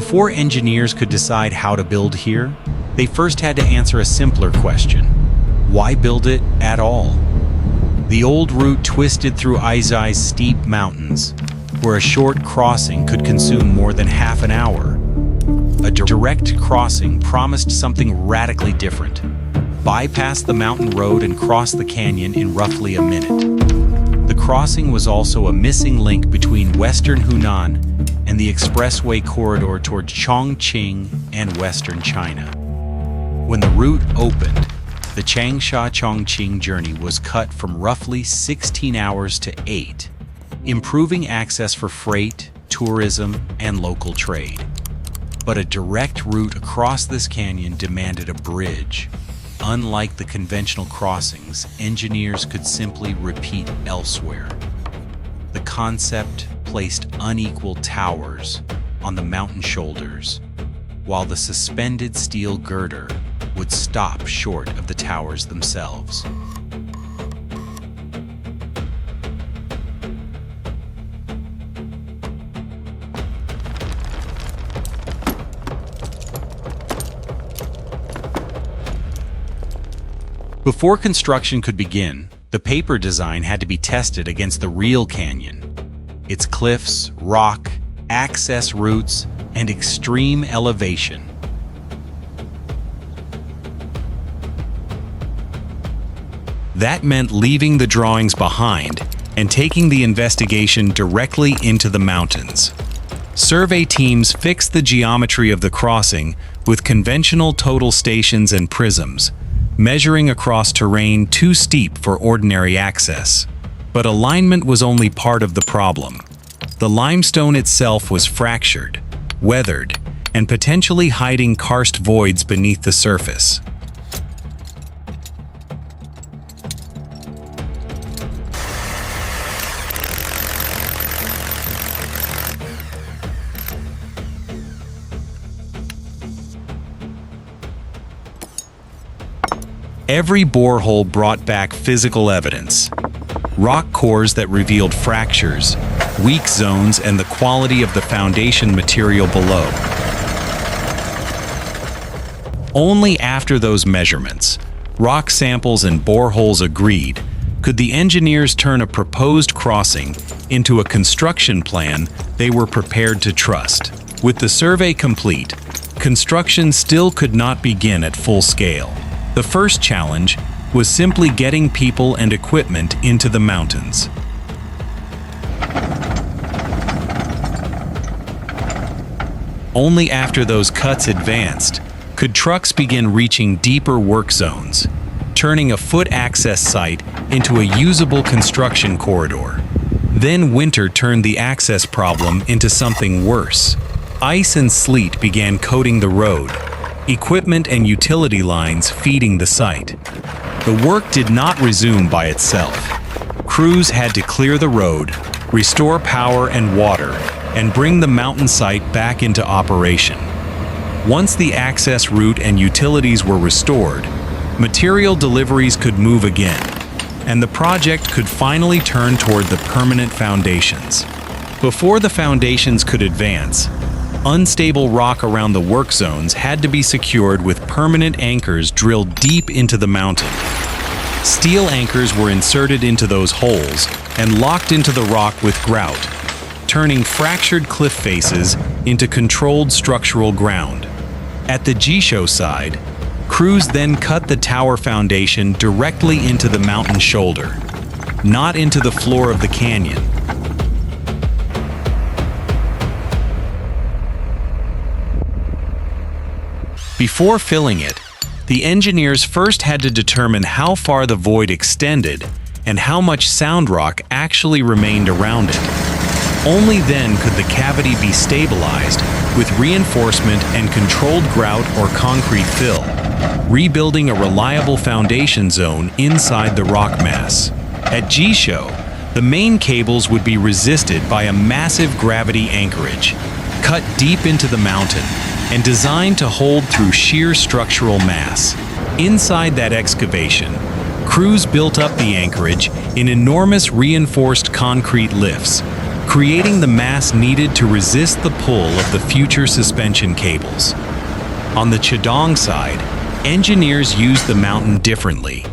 Before engineers could decide how to build here, they first had to answer a simpler question. Why build it at all? The old route twisted through Aizhai's steep mountains, where a short crossing could consume more than half an hour. A direct crossing promised something radically different. Bypass the mountain road and cross the canyon in roughly a minute. The crossing was also a missing link between western Hunan and the expressway corridor towards Chongqing and western China. When the route opened, the Changsha-Chongqing journey was cut from roughly 16 hours to 8, improving access for freight, tourism, and local trade. But a direct route across this canyon demanded a bridge. Unlike the conventional crossings, engineers could simply repeat elsewhere. The concept placed unequal towers on the mountain shoulders, while the suspended steel girder would stop short of the towers themselves. Before construction could begin, the paper design had to be tested against the real canyon. Its cliffs, rock, access routes, and extreme elevation. That meant leaving the drawings behind and taking the investigation directly into the mountains. Survey teams fixed the geometry of the crossing with conventional total stations and prisms, measuring across terrain too steep for ordinary access. But alignment was only part of the problem. The limestone itself was fractured, weathered, and potentially hiding karst voids beneath the surface. Every borehole brought back physical evidence. Rock cores that revealed fractures, weak zones, and the quality of the foundation material below. Only after those measurements, rock samples and boreholes agreed, could the engineers turn a proposed crossing into a construction plan they were prepared to trust. With the survey complete, construction still could not begin at full scale. The first challenge was simply getting people and equipment into the mountains. Only after those cuts advanced could trucks begin reaching deeper work zones, turning a foot access site into a usable construction corridor. Then winter turned the access problem into something worse. Ice and sleet began coating the road, equipment and utility lines feeding the site. The work did not resume by itself. Crews had to clear the road, restore power and water, and bring the mountain site back into operation. Once the access route and utilities were restored, material deliveries could move again, and the project could finally turn toward the permanent foundations. Before the foundations could advance, unstable rock around the work zones had to be secured with permanent anchors drilled deep into the mountain. Steel anchors were inserted into those holes and locked into the rock with grout, turning fractured cliff faces into controlled structural ground. At the Geisho side, crews then cut the tower foundation directly into the mountain shoulder, not into the floor of the canyon. Before filling it, the engineers first had to determine how far the void extended and how much sound rock actually remained around it. Only then could the cavity be stabilized with reinforcement and controlled grout or concrete fill, rebuilding a reliable foundation zone inside the rock mass. At Geisho, the main cables would be resisted by a massive gravity anchorage, cut deep into the mountain, and designed to hold through sheer structural mass. Inside that excavation, crews built up the anchorage in enormous reinforced concrete lifts, creating the mass needed to resist the pull of the future suspension cables. On the Chadong side, engineers used the mountain differently,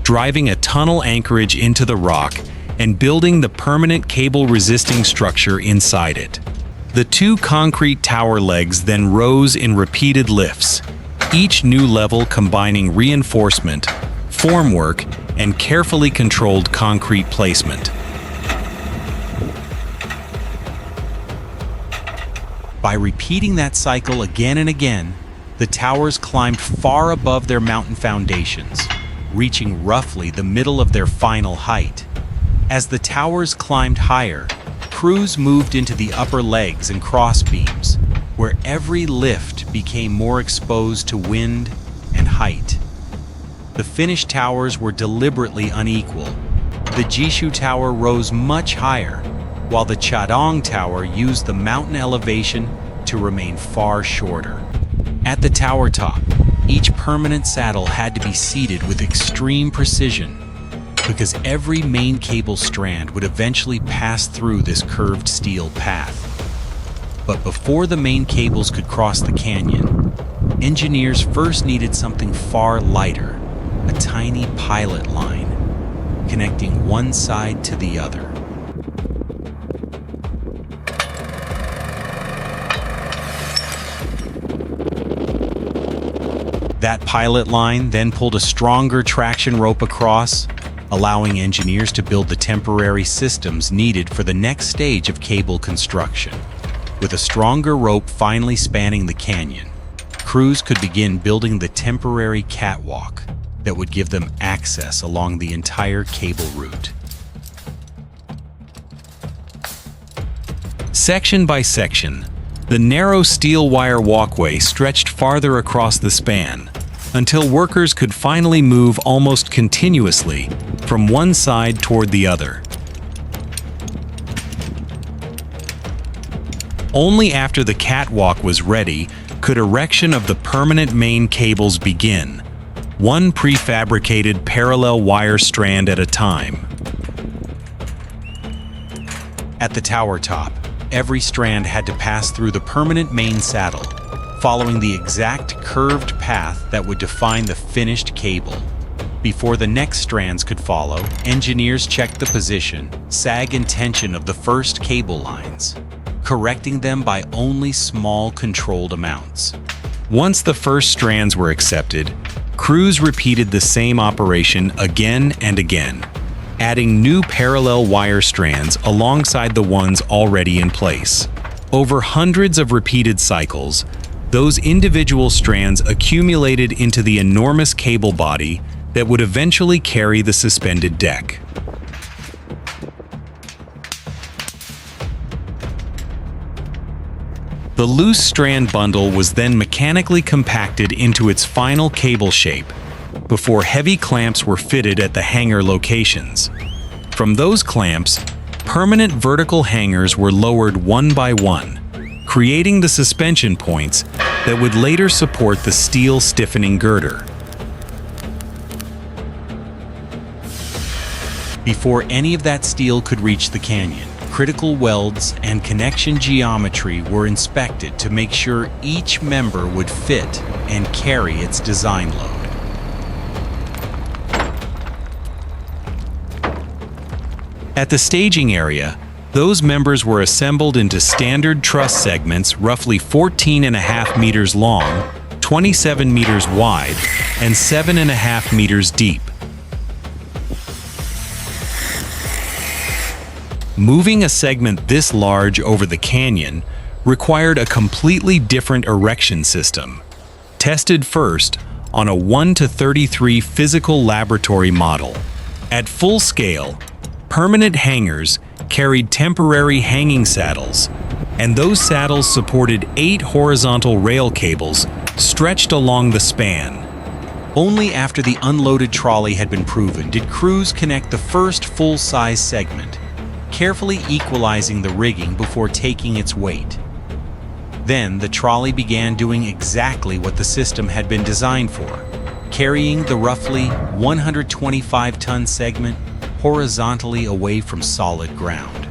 driving a tunnel anchorage into the rock and building the permanent cable-resisting structure inside it. The two concrete tower legs then rose in repeated lifts, each new level combining reinforcement, formwork, and carefully controlled concrete placement. By repeating that cycle again and again, the towers climbed far above their mountain foundations, reaching roughly the middle of their final height. As the towers climbed higher, crews moved into the upper legs and crossbeams, where every lift became more exposed to wind and height. The finished towers were deliberately unequal. The Jishu Tower rose much higher, while the Chadong Tower used the mountain elevation to remain far shorter. At the tower top, each permanent saddle had to be seated with extreme precision, because every main cable strand would eventually pass through this curved steel path. But before the main cables could cross the canyon, engineers first needed something far lighter, a tiny pilot line, connecting one side to the other. That pilot line then pulled a stronger traction rope across, allowing engineers to build the temporary systems needed for the next stage of cable construction. With a stronger rope finally spanning the canyon, crews could begin building the temporary catwalk that would give them access along the entire cable route. Section by section, the narrow steel wire walkway stretched farther across the span, until workers could finally move almost continuously from one side toward the other. Only after the catwalk was ready could erection of the permanent main cables begin, one prefabricated parallel wire strand at a time. At the tower top, every strand had to pass through the permanent main saddle, following the exact curved path that would define the finished cable. Before the next strands could follow, engineers checked the position, sag and tension of the first cable lines, correcting them by only small controlled amounts. Once the first strands were accepted, crews repeated the same operation again and again, adding new parallel wire strands alongside the ones already in place. Over hundreds of repeated cycles, those individual strands accumulated into the enormous cable body that would eventually carry the suspended deck. The loose strand bundle was then mechanically compacted into its final cable shape before heavy clamps were fitted at the hanger locations. From those clamps, permanent vertical hangers were lowered one by one, creating the suspension points that would later support the steel stiffening girder. Before any of that steel could reach the canyon, critical welds and connection geometry were inspected to make sure each member would fit and carry its design load. At the staging area, those members were assembled into standard truss segments roughly 14.5 meters long, 27 meters wide, and 7.5 meters deep. Moving a segment this large over the canyon required a completely different erection system, tested first on a 1:33 physical laboratory model. At full scale, permanent hangers carried temporary hanging saddles, and those saddles supported 8 horizontal rail cables stretched along the span. Only after the unloaded trolley had been proven did crews connect the first full-size segment, carefully equalizing the rigging before taking its weight. Then the trolley began doing exactly what the system had been designed for, carrying the roughly 125-ton segment horizontally away from solid ground.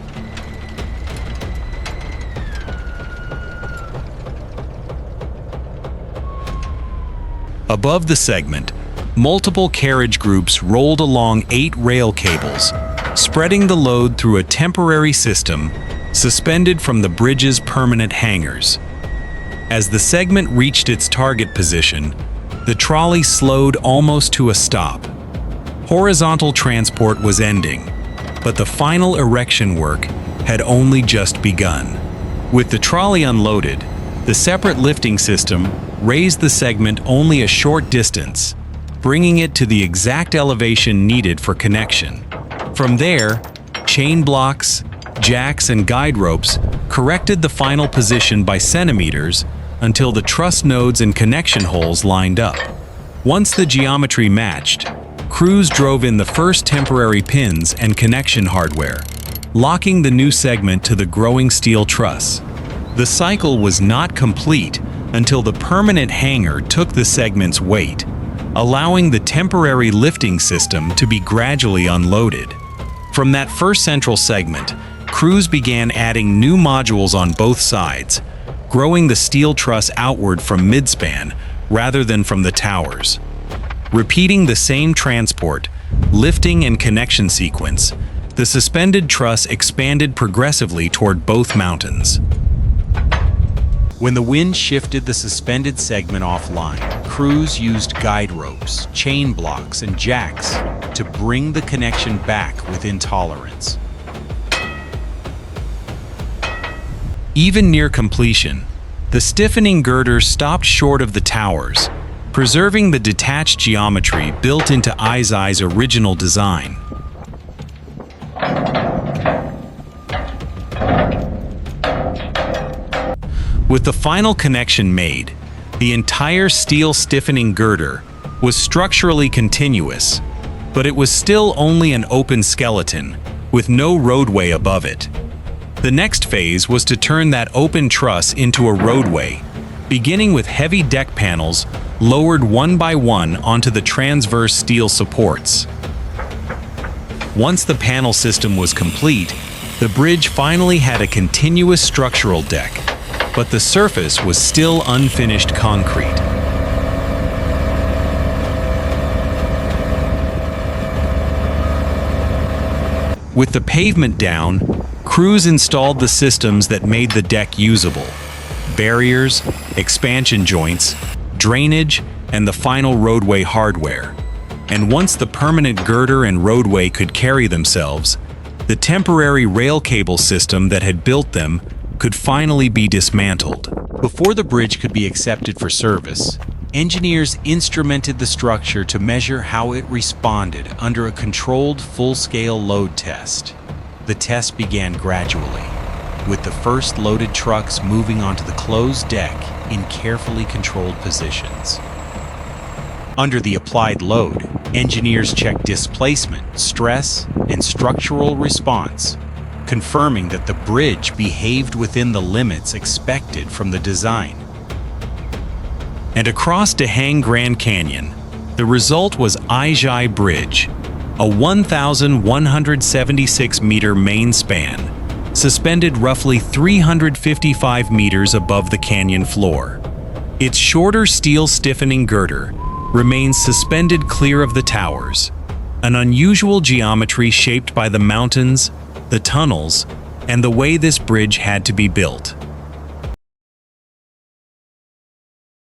Above the segment, multiple carriage groups rolled along 8 rail cables, spreading the load through a temporary system suspended from the bridge's permanent hangars. As the segment reached its target position, the trolley slowed almost to a stop. Horizontal transport was ending, but the final erection work had only just begun. With the trolley unloaded, the separate lifting system raised the segment only a short distance, bringing it to the exact elevation needed for connection. From there, chain blocks, jacks, and guide ropes corrected the final position by centimeters until the truss nodes and connection holes lined up. Once the geometry matched, crews drove in the first temporary pins and connection hardware, locking the new segment to the growing steel truss. The cycle was not complete until the permanent hanger took the segment's weight, allowing the temporary lifting system to be gradually unloaded. From that first central segment, crews began adding new modules on both sides, growing the steel truss outward from midspan rather than from the towers. Repeating the same transport, lifting, and connection sequence, the suspended truss expanded progressively toward both mountains. When the wind shifted the suspended segment offline, crews used guide ropes, chain blocks, and jacks to bring the connection back within tolerance. Even near completion, the stiffening girder stopped short of the towers, preserving the detached geometry built into Aizhai's original design. With the final connection made, the entire steel stiffening girder was structurally continuous, but it was still only an open skeleton, with no roadway above it. The next phase was to turn that open truss into a roadway, beginning with heavy deck panels lowered one by one onto the transverse steel supports. Once the panel system was complete, the bridge finally had a continuous structural deck, but the surface was still unfinished concrete. With the pavement down, crews installed the systems that made the deck usable: barriers, expansion joints, drainage, and the final roadway hardware. And once the permanent girder and roadway could carry themselves, the temporary rail cable system that had built them could finally be dismantled. Before the bridge could be accepted for service, engineers instrumented the structure to measure how it responded under a controlled full-scale load test. The test began gradually, with the first loaded trucks moving onto the closed deck in carefully controlled positions. Under the applied load, engineers checked displacement, stress, and structural response, confirming that the bridge behaved within the limits expected from the design. And across Dehang Grand Canyon, the result was Aizhai Bridge, a 1,176-meter main span, suspended roughly 355 meters above the canyon floor. Its shorter steel stiffening girder remains suspended clear of the towers, an unusual geometry shaped by the mountains, the tunnels, and the way this bridge had to be built.